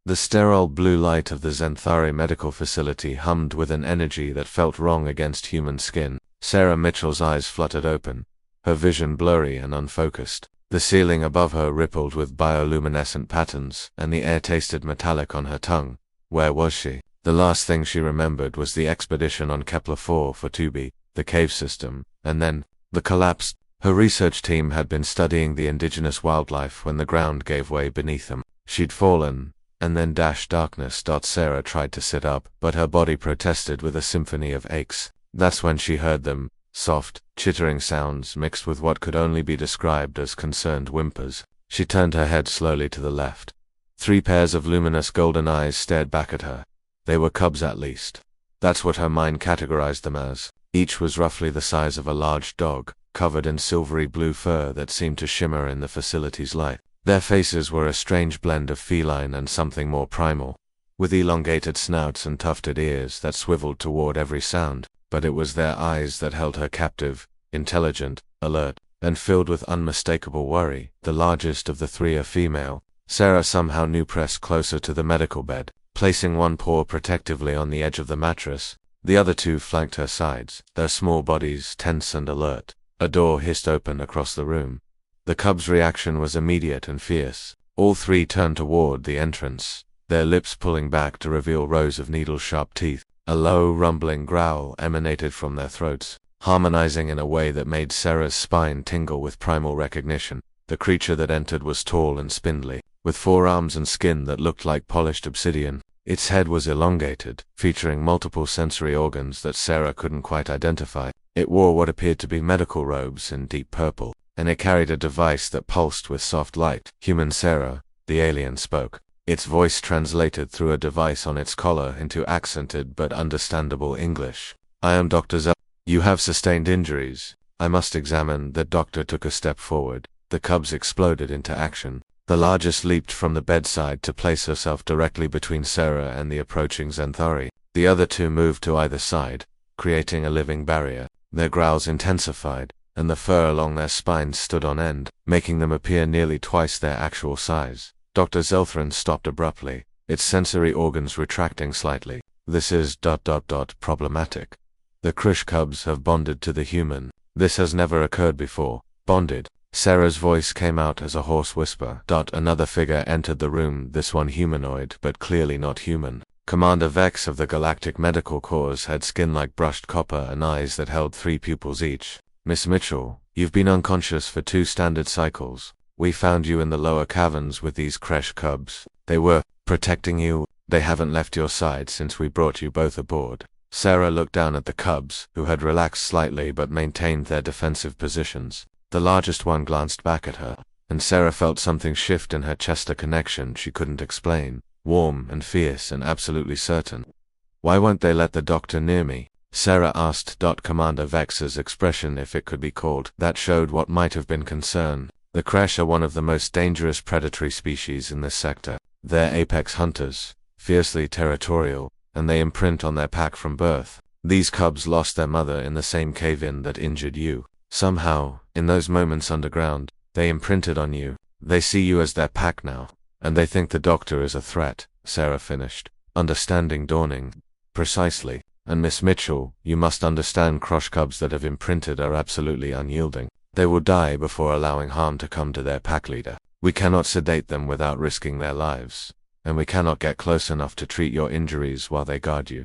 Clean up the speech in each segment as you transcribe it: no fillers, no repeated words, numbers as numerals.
The sterile blue light of the Zenthari medical facility hummed with an energy that felt wrong against human skin. Sarah Mitchell's eyes fluttered open, her vision blurry and unfocused. The ceiling above her rippled with bioluminescent patterns, and the air tasted metallic on her tongue. Where was she? The last thing she remembered was the expedition on Kepler-4 for 2b, the cave system, and then the collapse. Her research team had been studying the indigenous wildlife when the ground gave way beneath them. She'd fallen, and then darkness. Sarah tried to sit up, but her body protested with a symphony of aches. That's when she heard them, soft, chittering sounds mixed with what could only be described as concerned whimpers. She turned her head slowly to the left. 3 pairs of luminous golden eyes stared back at her. They were cubs at least. That's what her mind categorized them as. Each was roughly the size of a large dog, covered in silvery blue fur that seemed to shimmer in the facility's light. Their faces were a strange blend of feline and something more primal, with elongated snouts and tufted ears that swiveled toward every sound. But it was their eyes that held her captive, intelligent, alert, and filled with unmistakable worry. The largest of the 3 a female, Sarah somehow knew, pressed closer to the medical bed, placing one paw protectively on the edge of the mattress. The other 2 flanked her sides, their small bodies tense and alert. A door hissed open across the room. The cubs' reaction was immediate and fierce. All 3 turned toward the entrance, their lips pulling back to reveal rows of needle-sharp teeth. A low, rumbling growl emanated from their throats, harmonizing in a way that made Sarah's spine tingle with primal recognition. The creature that entered was tall and spindly, with 4 arms and skin that looked like polished obsidian. Its head was elongated, featuring multiple sensory organs that Sarah couldn't quite identify. It wore what appeared to be medical robes in deep purple, and it carried a device that pulsed with soft light. "Human Sarah," the alien spoke. Its voice translated through a device on its collar into accented but understandable English. "I am Dr. Zell. You have sustained injuries. I must examine." The doctor took a step forward. The cubs exploded into action. The largest leaped from the bedside to place herself directly between Sarah and the approaching Zenthari. The other 2 moved to either side, creating a living barrier. Their growls intensified, and the fur along their spines stood on end, making them appear nearly twice their actual size. Dr. Zelthran stopped abruptly, its sensory organs retracting slightly. "This is ... problematic. The Krish cubs have bonded to the human. This has never occurred before." "Bonded?" Sarah's voice came out as a hoarse whisper. Another figure entered the room, this one humanoid, but clearly not human. Commander Vex of the Galactic Medical Corps had skin like brushed copper and eyes that held 3 pupils each. "Miss Mitchell, you've been unconscious for 2 standard cycles. We found you in the lower caverns with these Kresh cubs. They were protecting you. They haven't left your side since we brought you both aboard." Sarah looked down at the cubs, who had relaxed slightly but maintained their defensive positions. The largest one glanced back at her, and Sarah felt something shift in her chest, a connection she couldn't explain, warm and fierce and absolutely certain. "Why won't they let the doctor near me?" Sarah asked. Commander Vex's expression, if it could be called that, showed what might have been concern. "The Kresh are one of the most dangerous predatory species in this sector. They're apex hunters, fiercely territorial, and they imprint on their pack from birth. These cubs lost their mother in the same cave-in that injured you. Somehow, in those moments underground, they imprinted on you. They see you as their pack now, and they think the doctor is a threat," Sarah finished, understanding dawning. "Precisely. And Miss Mitchell, you must understand, Krosh cubs that have imprinted are absolutely unyielding. They will die before allowing harm to come to their pack leader. We cannot sedate them without risking their lives, and we cannot get close enough to treat your injuries while they guard you."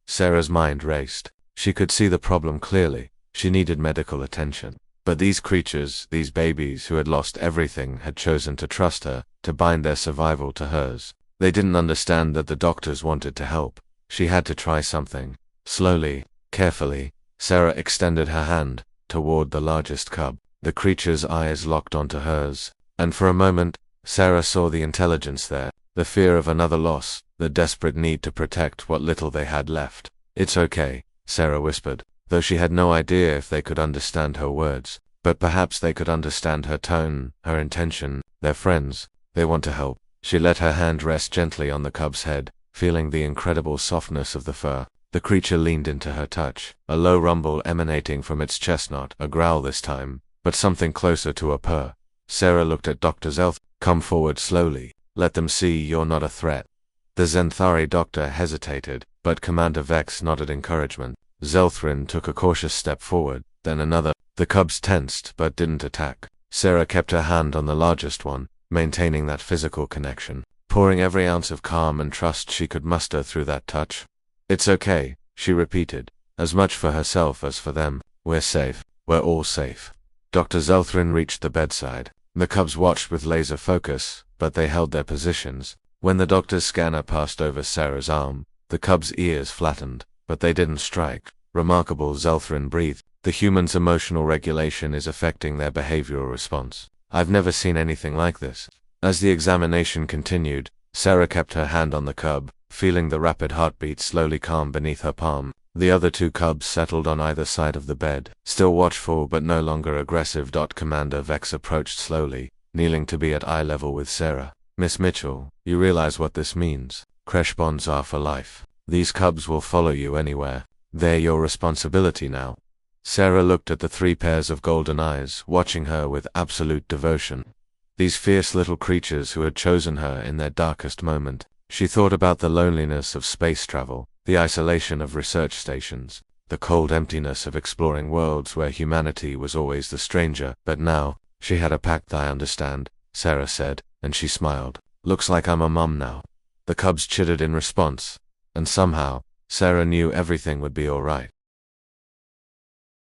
Sarah's mind raced. She could see the problem clearly. She needed medical attention. But these creatures, these babies who had lost everything, had chosen to trust her, to bind their survival to hers. They didn't understand that the doctors wanted to help. She had to try something. Slowly, carefully, Sarah extended her hand toward the largest cub. The creature's eyes locked onto hers, and for a moment, Sarah saw the intelligence there, the fear of another loss, the desperate need to protect what little they had left. "It's okay," Sarah whispered, though she had no idea if they could understand her words. But perhaps they could understand her tone, her intention. They're friends. They want to help. She let her hand rest gently on the cub's head, feeling the incredible softness of the fur. The creature leaned into her touch, a low rumble emanating from its chest, not a growl this time, but something closer to a purr. Sarah looked at Dr. Zelth. "Come forward slowly. Let them see you're not a threat." The Zenthari doctor hesitated, but Commander Vex nodded encouragement. Zelthrin took a cautious step forward, then another. The cubs tensed, but didn't attack. Sarah kept her hand on the largest one, maintaining that physical connection, pouring every ounce of calm and trust she could muster through that touch. "It's okay," she repeated, as much for herself as for them. "We're safe. We're all safe." Dr. Zelthrin reached the bedside. The cubs watched with laser focus, but they held their positions. When the doctor's scanner passed over Sarah's arm, the cubs' ears flattened, but they didn't strike. "Remarkable," Zelthrin breathed. "The human's emotional regulation is affecting their behavioral response. I've never seen anything like this." As the examination continued, Sarah kept her hand on the cub, feeling the rapid heartbeat slowly calm beneath her palm. The other two cubs settled on either side of the bed, still watchful but no longer aggressive. Commander Vex approached slowly, kneeling to be at eye level with Sarah. "Miss Mitchell, you realize what this means. Creche bonds are for life. These cubs will follow you anywhere. They're your responsibility now." Sarah looked at the three pairs of golden eyes, watching her with absolute devotion. These fierce little creatures who had chosen her in their darkest moment. She thought about the loneliness of space travel, the isolation of research stations, the cold emptiness of exploring worlds where humanity was always the stranger. But now, she had a pact. "I understand," Sarah said, and she smiled. "Looks like I'm a mum now." The cubs chittered in response, and somehow, Sarah knew everything would be all right.